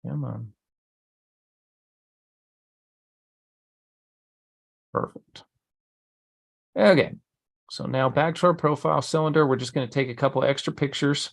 Come on. Perfect. Okay. So now back to our profile cylinder. We're just going to take a couple extra pictures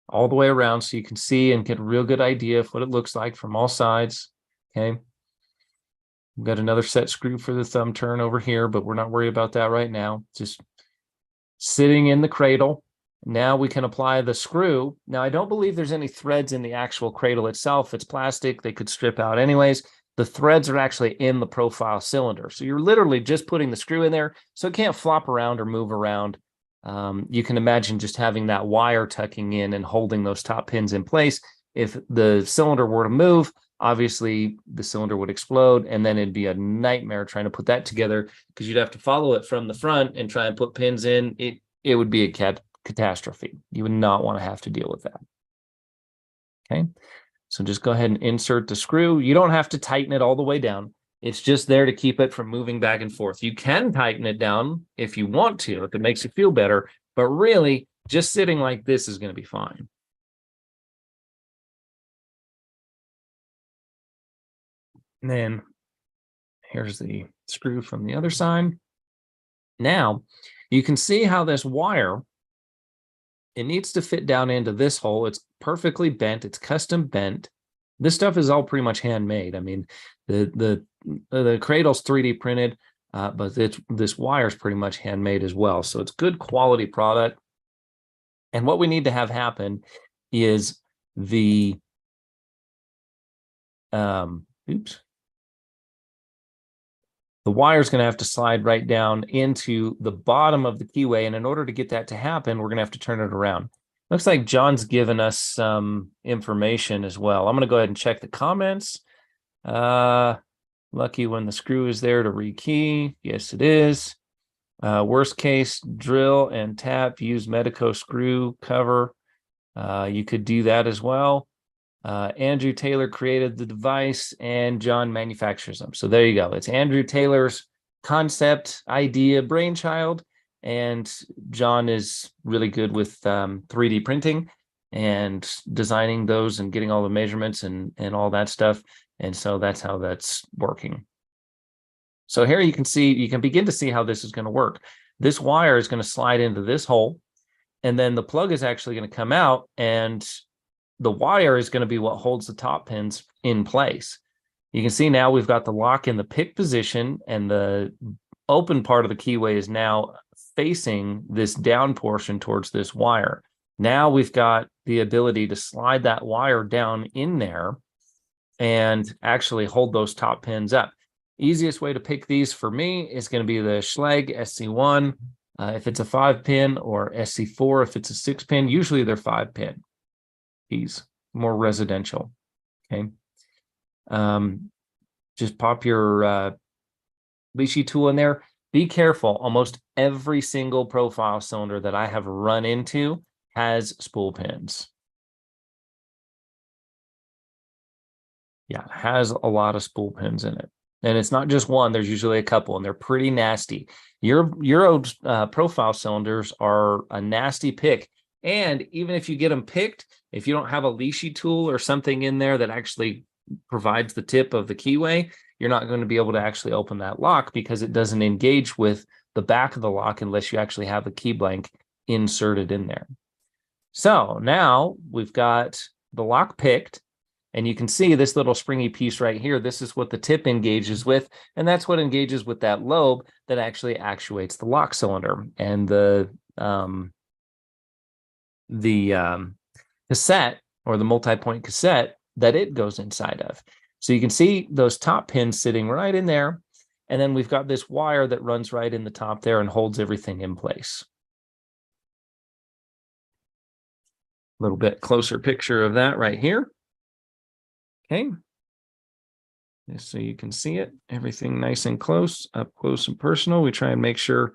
all the way around so you can see and get a real good idea of what it looks like from all sides. Okay. We've got another set screw for the thumb turn over here, but we're not worried about that right now. Just sitting in the cradle. Now we can apply the screw. Now, I don't believe there's any threads in the actual cradle itself. It's plastic. They could strip out anyways. The threads are actually in the profile cylinder. So you're literally just putting the screw in there so it can't flop around or move around. You can imagine just having that wire tucking in and holding those top pins in place. If the cylinder were to move, obviously the cylinder would explode, and then it'd be a nightmare trying to put that together because you'd have to follow it from the front and try and put pins in. It would be a catastrophe. You would not want to have to deal with that. Okay, so just go ahead and insert the screw. You don't have to tighten it all the way down. It's just there to keep it from moving back and forth. You can tighten it down if you want to, if it makes you feel better, but really just sitting like this is going to be fine. And then here's the screw from the other side. Now you can see how this wire, it needs to fit down into this hole. It's perfectly bent. It's custom bent. This stuff is all pretty much handmade. I mean, the cradle's 3D printed, but this wire is pretty much handmade as well. So it's good quality product. And what we need to have happen is the the wire is going to have to slide right down into the bottom of the keyway. And in order to get that to happen, we're going to have to turn it around. Looks like John's given us some information as well. I'm going to go ahead and check the comments. Lucky when the screw is there to rekey. Yes, it is. Worst case, drill and tap, use Medico screw cover. You could do that as well. Andrew Taylor created the device and John manufactures them. So there you go. It's Andrew Taylor's concept, idea, brainchild, and John is really good with 3D printing and designing those and getting all the measurements and all that stuff. And so that's how that's working. So here you can begin to see how this is going to work. This wire is going to slide into this hole, and then the plug is actually going to come out, and the wire is going to be what holds the top pins in place. You can see now we've got the lock in the pick position, and the open part of the keyway is now facing this down portion towards this wire. Now we've got the ability to slide that wire down in there and actually hold those top pins up. Easiest way to pick these for me is going to be the Schlage SC1 if it's a 5-pin, or SC4 if it's a 6-pin. Usually they're 5-pin. These more residential. Okay. Just pop your leashy tool in there. Be careful. Almost every single profile cylinder that I have run into has spool pins. Yeah, it has a lot of spool pins in it. And it's not just one, there's usually a couple, and they're pretty nasty. Euro profile cylinders are a nasty pick. And even if you get them picked, if you don't have a leashy tool or something in there that actually provides the tip of the keyway, you're not going to be able to actually open that lock because it doesn't engage with the back of the lock unless you actually have the key blank inserted in there. So now we've got the lock picked, and you can see this little springy piece right here. This is what the tip engages with, and that's what engages with that lobe that actually actuates the lock cylinder and the cassette, or the multi-point cassette, that it goes inside of. So you can see those top pins sitting right in there, and then we've got this wire that runs right in the top there and holds everything in place. A little bit closer picture of that right here. Okay, just so you can see it, everything nice and close, up close and personal. We try and make sure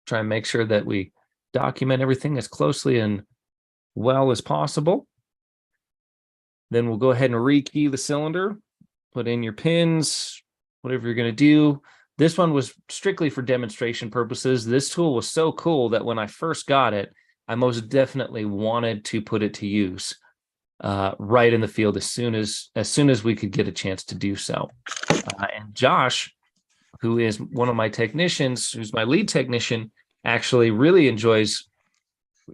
that we document everything as closely and well as possible. Then we'll go ahead and rekey the cylinder, put in your pins, whatever you're going to do. This one was strictly for demonstration purposes. This tool was so cool that when I first got it, I most definitely wanted to put it to use. right in the field as soon as we could get a chance to do so. And Josh, who is one of my technicians, who's my lead technician, actually really enjoys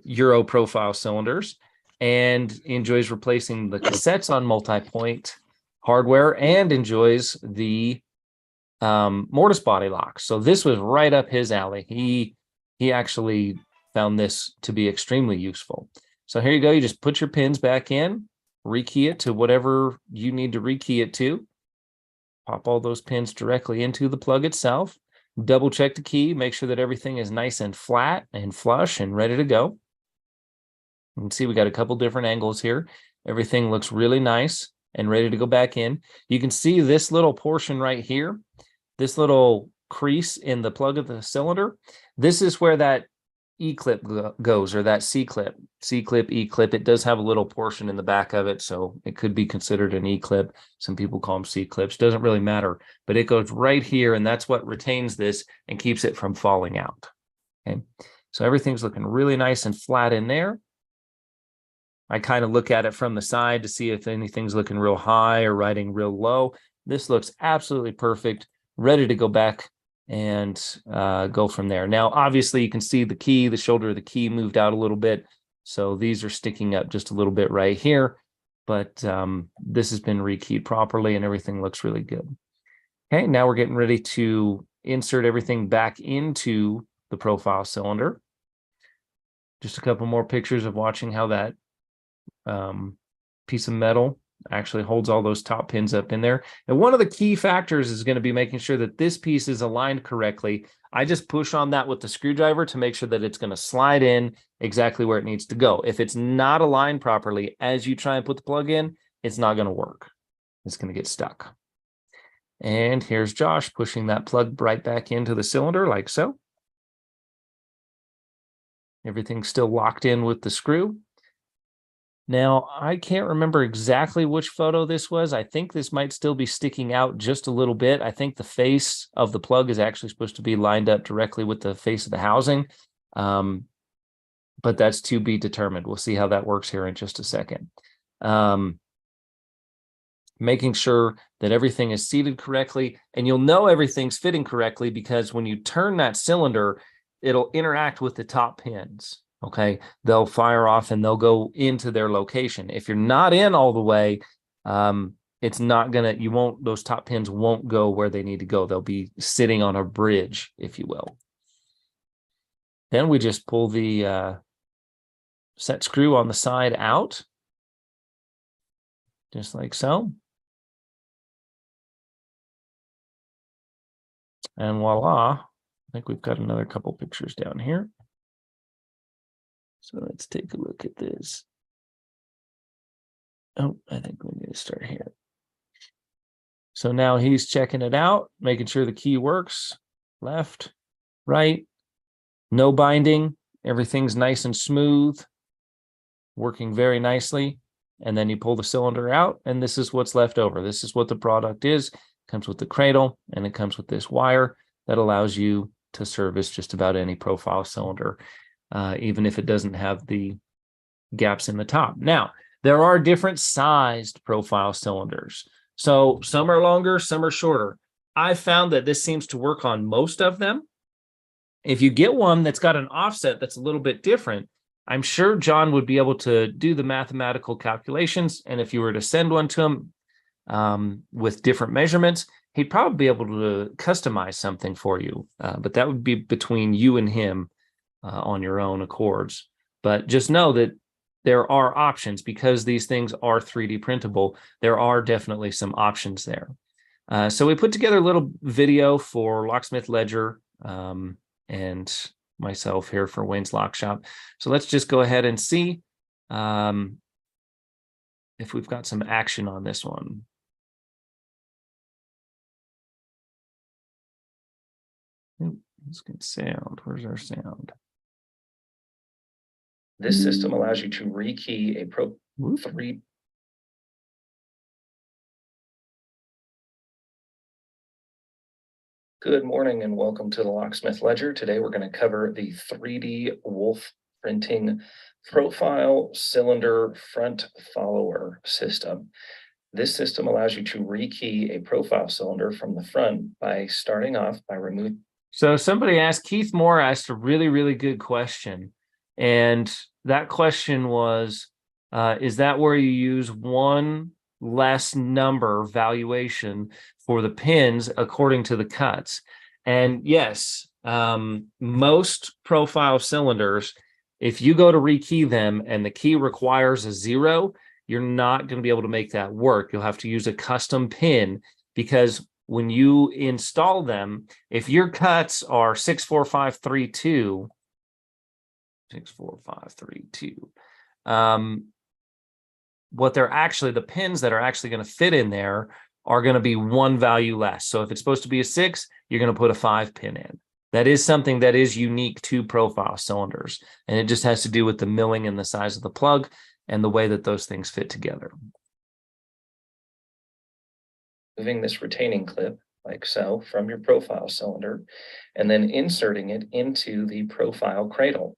Euro profile cylinders and enjoys replacing the cassettes on multi-point hardware and enjoys the mortise body locks. So this was right up his alley. He actually found this to be extremely useful. So here you go. You just put your pins back in, rekey it to whatever you need to rekey it to. Pop all those pins directly into the plug itself. Double check the key. Make sure that everything is nice and flat and flush and ready to go. You can see we got a couple different angles here. Everything looks really nice and ready to go back in. You can see this little portion right here, this little crease in the plug of the cylinder. This is where that E-clip goes, or that C-clip, E-clip. It does have a little portion in the back of it, so it could be considered an E-clip. Some people call them C-clips. Doesn't really matter, but it goes right here, and that's what retains this and keeps it from falling out. Okay, so everything's looking really nice and flat in there. I kind of look at it from the side to see if anything's looking real high or riding real low. This looks absolutely perfect, ready to go back and go from there. Now, obviously, you can see the key, the shoulder of the key moved out a little bit. So these are sticking up just a little bit right here. But this has been rekeyed properly and everything looks really good. Okay, now we're getting ready to insert everything back into the profile cylinder. Just a couple more pictures of watching how that piece of metal actually holds all those top pins up in there. And one of the key factors is going to be making sure that this piece is aligned correctly. I just push on that with the screwdriver to make sure that it's going to slide in exactly where it needs to go. If it's not aligned properly, as you try and put the plug in, it's not going to work. It's going to get stuck. And here's Josh pushing that plug right back into the cylinder like so. Everything's still locked in with the screw. Now, I can't remember exactly which photo this was. I think this might still be sticking out just a little bit. I think the face of the plug is actually supposed to be lined up directly with the face of the housing. But that's to be determined. We'll see how that works here in just a second. Making sure that everything is seated correctly. And you'll know everything's fitting correctly because when you turn that cylinder, it'll interact with the top pins. Okay, they'll fire off and they'll go into their location. If you're not in all the way, it's not gonna, those top pins won't go where they need to go. They'll be sitting on a bridge, if you will. Then we just pull the set screw on the side out, just like so. And voila, I think we've got another couple pictures down here. So let's take a look at this. Oh, I think we need to start here. So now he's checking it out, making sure the key works. Left, right, no binding. Everything's nice and smooth, working very nicely. And then you pull the cylinder out, and this is what's left over. This is what the product is. It comes with the cradle, and it comes with this wire that allows you to service just about any profile cylinder. Even if it doesn't have the gaps in the top. Now, there are different sized profile cylinders. So some are longer, some are shorter. I found that this seems to work on most of them. If you get one that's got an offset that's a little bit different, I'm sure John would be able to do the mathematical calculations. And if you were to send one to him with different measurements, he'd probably be able to customize something for you. But that would be between you and him. On your own accords. But just know that there are options because these things are 3D printable. There are definitely some options there. So we put together a little video for Locksmith Ledger and myself here for Wayne's Lock Shop. So let's just go ahead and see if we've got some action on this one. Let's get sound. Where's our sound? This system allows you to rekey a Pro 3. Good morning and welcome to the Locksmith Ledger. Today we're going to cover the 3D Wolf printing profile cylinder front follower system. This system allows you to rekey a profile cylinder from the front by starting off by removing. So somebody asked, Keith Moore asked a really, really good question. And that question was, is that where you use one less number valuation for the pins according to the cuts? And yes, most profile cylinders, if you go to rekey them and the key requires a 0, you're not going to be able to make that work. You'll have to use a custom pin, because when you install them, if your cuts are 64532, what they're actually, the pins that are actually going to fit in there are going to be one value less. So if it's supposed to be a 6, you're going to put a 5 pin in. That is something that is unique to profile cylinders, and it just has to do with the milling and the size of the plug and the way that those things fit together. Moving this retaining clip like so from your profile cylinder, and then inserting it into the profile cradle.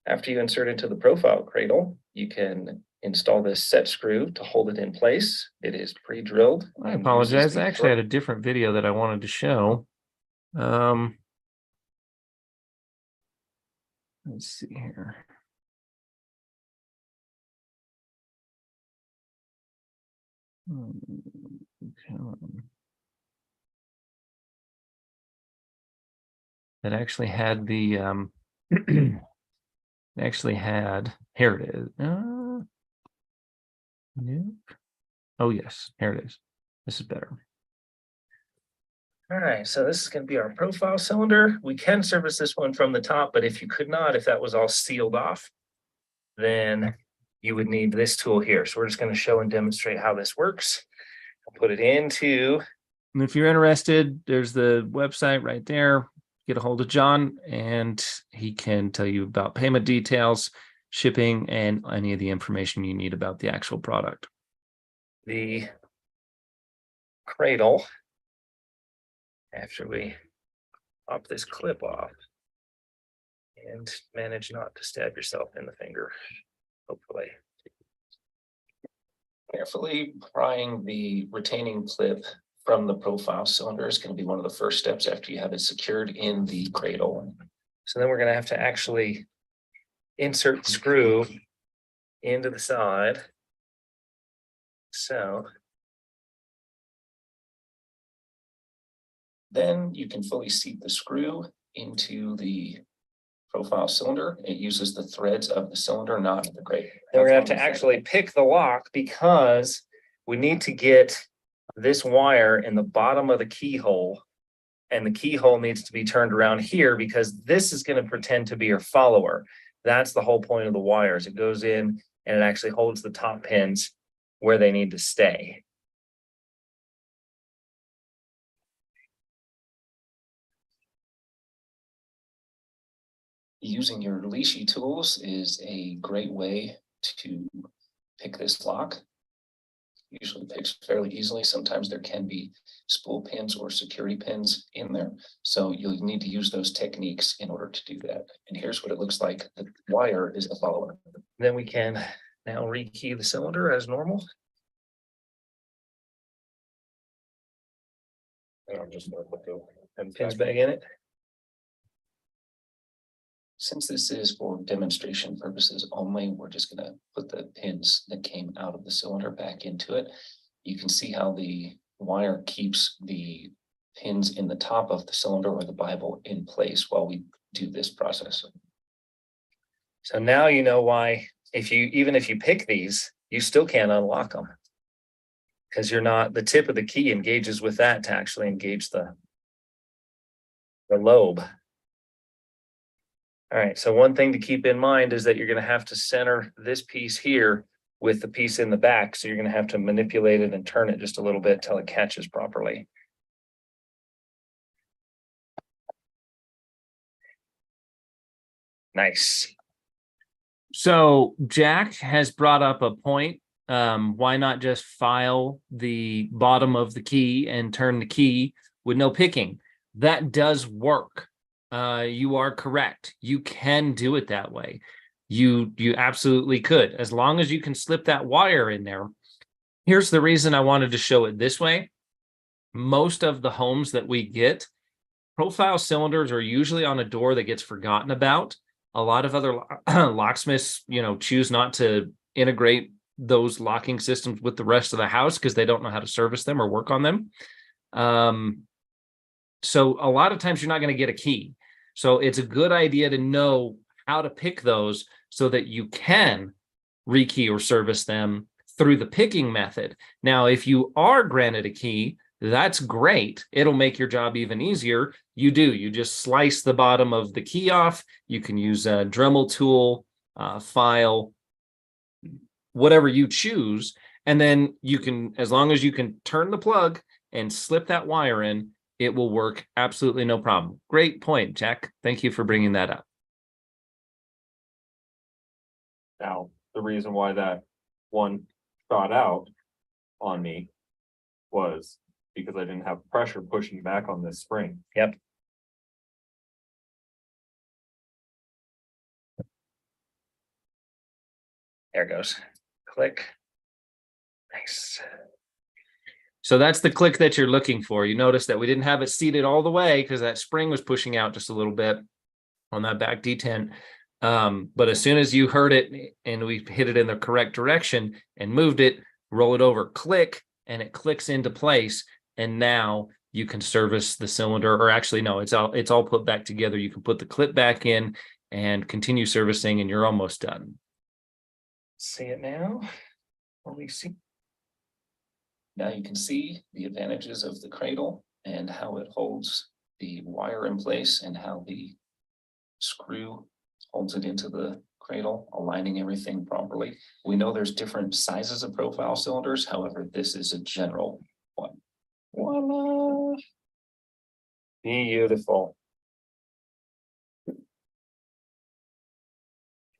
After you insert into the profile cradle, you can install this set screw to hold it in place. It is pre-drilled. I apologize. I actually had a different video that I wanted to show. Let's see here. That actually had the actually had, here it is. Nope. Oh yes, here it is. This is better. All right, so this is going to be our profile cylinder. We can service this one from the top, but if you could not, if that was all sealed off, then you would need this tool here. So we're just going to show and demonstrate how this works. I'll put it into. And if you're interested, there's the website right there. Get a hold of John and he can tell you about payment details, shipping, and any of the information you need about the actual product. The cradle, after we pop this clip off and manage not to stab yourself in the finger, hopefully. Carefully prying the retaining clip from the profile cylinder is going to be one of the first steps after you have it secured in the cradle. So then we're going to have to actually insert the screw into the side. So then you can fully seat the screw into the profile cylinder. It uses the threads of the cylinder, not the cradle. Then we're going to have to actually pick the lock, because we need to get this wire in the bottom of the keyhole, and the keyhole needs to be turned around here because this is going to pretend to be your follower. That's the whole point of the wires. It goes in and it actually holds the top pins where they need to stay. Using your leashy tools is a great way to pick this lock. Usually picks fairly easily. Sometimes there can be spool pins or security pins in there. So you'll need to use those techniques in order to do that. And here's what it looks like. The wire is the follower. Then we can now rekey the cylinder as normal. And I'm just going to put the pins back in it. Since this is for demonstration purposes only, we're just going to put the pins that came out of the cylinder back into it. You can see how the wire keeps the pins in the top of the cylinder or the Bible in place while we do this process. So now you know why, even if you pick these, you still can't unlock them, because you're not, the tip of the key engages with that to actually engage the lobe. All right, so one thing to keep in mind is that you're going to have to center this piece here with the piece in the back. So you're going to have to manipulate it and turn it just a little bit till it catches properly. Nice. So Jack has brought up a point. Why not just file the bottom of the key and turn the key with no picking? That does work. You are correct. You can do it that way. you absolutely could, as long as you can slip that wire in there. Here's the reason I wanted to show it this way. Most of the homes that we get, profile cylinders are usually on a door that gets forgotten about. A lot of other locksmiths, choose not to integrate those locking systems with the rest of the house because they don't know how to service them or work on them. So a lot of times you're not going to get a key. So it's a good idea to know how to pick those so that you can rekey or service them through the picking method. Now, if you are granted a key, that's great. It'll make your job even easier. You just slice the bottom of the key off. You can use a Dremel tool, file, whatever you choose. And then you can, as long as you can turn the plug and slip that wire in, it will work absolutely no problem. Great point, Jack. Thank you for bringing that up. Now, the reason why that one shot out on me was because I didn't have pressure pushing back on this spring. Yep. There it goes. Click. Nice. So that's the click that you're looking for. You notice that we didn't have it seated all the way because that spring was pushing out just a little bit on that back detent. But as soon as you heard it and we hit it in the correct direction and moved it, roll it over, click, and it clicks into place. And now you can service the cylinder, or actually, no, it's all put back together. You can put the clip back in and continue servicing, and you're almost done. See it now? What we see? Now you can see the advantages of the cradle and how it holds the wire in place and how the screw holds it into the cradle, aligning everything properly. We know there's different sizes of profile cylinders. However, this is a general one. Voila. Beautiful.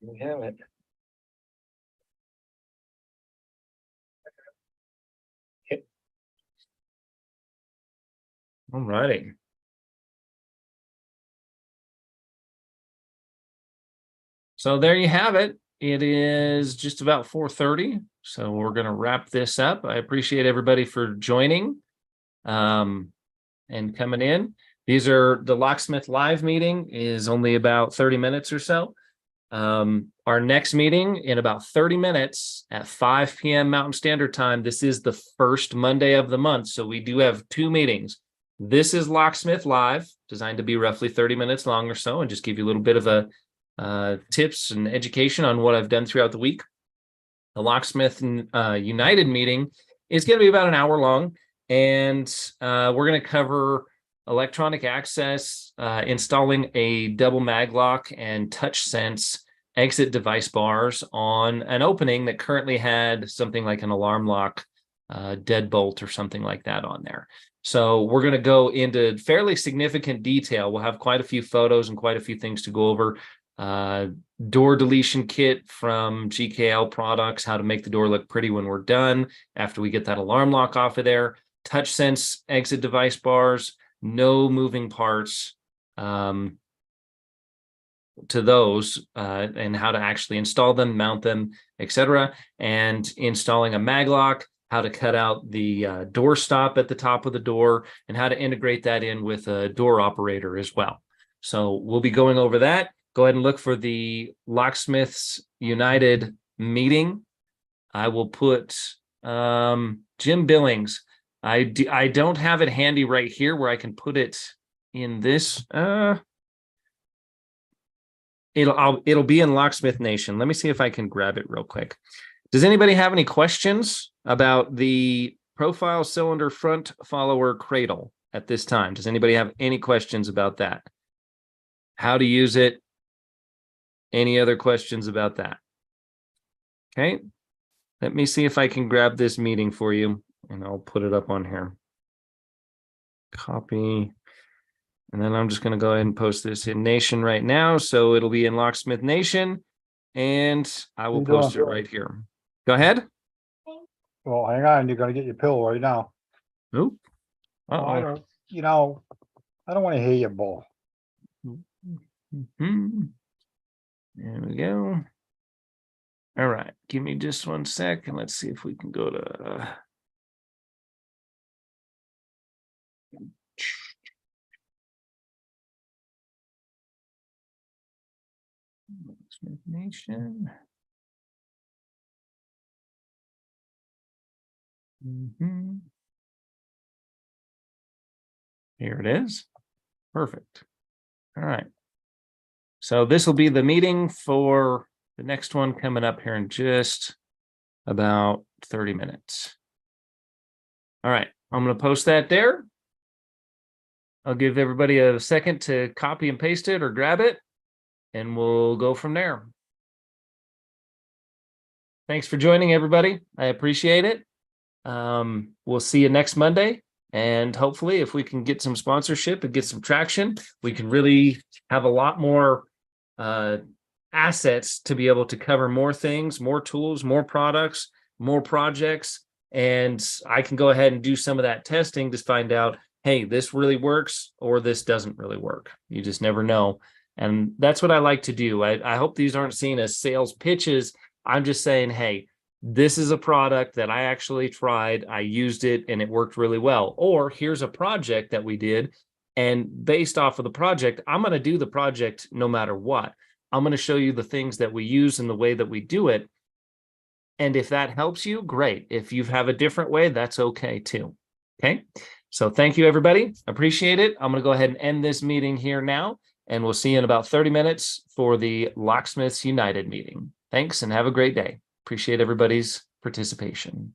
We have it. All righty. So there you have it. It is just about 4:30. So we're going to wrap this up. I appreciate everybody for joining and coming in. These are the Locksmith Live meeting is only about 30 minutes or so. Our next meeting in about 30 minutes at 5 p.m. Mountain Standard Time. This is the first Monday of the month. So we do have 2 meetings. This is Locksmith Live, designed to be roughly 30 minutes long or so, and just give you a little bit of a tips and education on what I've done throughout the week. The Locksmith United meeting is going to be about an hour long, and we're going to cover electronic access, installing a double mag lock and touch sense exit device bars on an opening that currently had something like an alarm lock, deadbolt or something like that on there. So we're going to go into fairly significant detail. We'll have quite a few photos and quite a few things to go over. Door deletion kit from GKL products, how to make the door look pretty when we're done after we get that alarm lock off of there. Touch sense exit device bars, no moving parts to those, and how to actually install them, mount them, etc. And installing a mag lock, how to cut out the door stop at the top of the door, and how to integrate that in with a door operator as well. So we'll be going over that. Go ahead and look for the Locksmiths United meeting. I will put Jim Billings. I don't have it handy right here where I can put it in this. It'll be in Locksmith Nation. Let me see if I can grab it real quick. Does anybody have any questions about the profile cylinder front follower cradle at this time? Does anybody have any questions about that? How to use it? Any other questions about that? Okay. Let me see if I can grab this meeting for you, and I'll put it up on here. Copy. And then I'm just going to go ahead and post this in Nation right now. So it'll be in Locksmith Nation, and I will post it right here. Go ahead. Well, hang on, you're gonna get your pill right now. Oop. I Uh-oh. don't, I don't wanna hear you, bull. Mhm. There we go. All right, give me just 1 sec and let's see if we can go to. Locksmith Nation. Here it is. Perfect. All right. So this will be the meeting for the next one coming up here in just about 30 minutes. All right. I'm going to post that there. I'll give everybody a second to copy and paste it or grab it, and we'll go from there. Thanks for joining, everybody. I appreciate it. We'll see you next Monday. And hopefully, if we can get some sponsorship and get some traction, we can really have a lot more assets to be able to cover more things, more tools, more products, more projects. And I can go ahead and do some of that testing to find out, hey, this really works or this doesn't really work. You just never know. And that's what I like to do. I hope these aren't seen as sales pitches. I'm just saying, hey, this is a product that I actually tried. I used it and it worked really well. Or here's a project that we did. And based off of the project, I'm going to do the project no matter what. I'm going to show you the things that we use and the way that we do it. And if that helps you, great. If you have a different way, that's okay too. Okay. So thank you, everybody. Appreciate it. I'm going to go ahead and end this meeting here now. And we'll see you in about 30 minutes for the Locksmiths United meeting. Thanks and have a great day. Appreciate everybody's participation.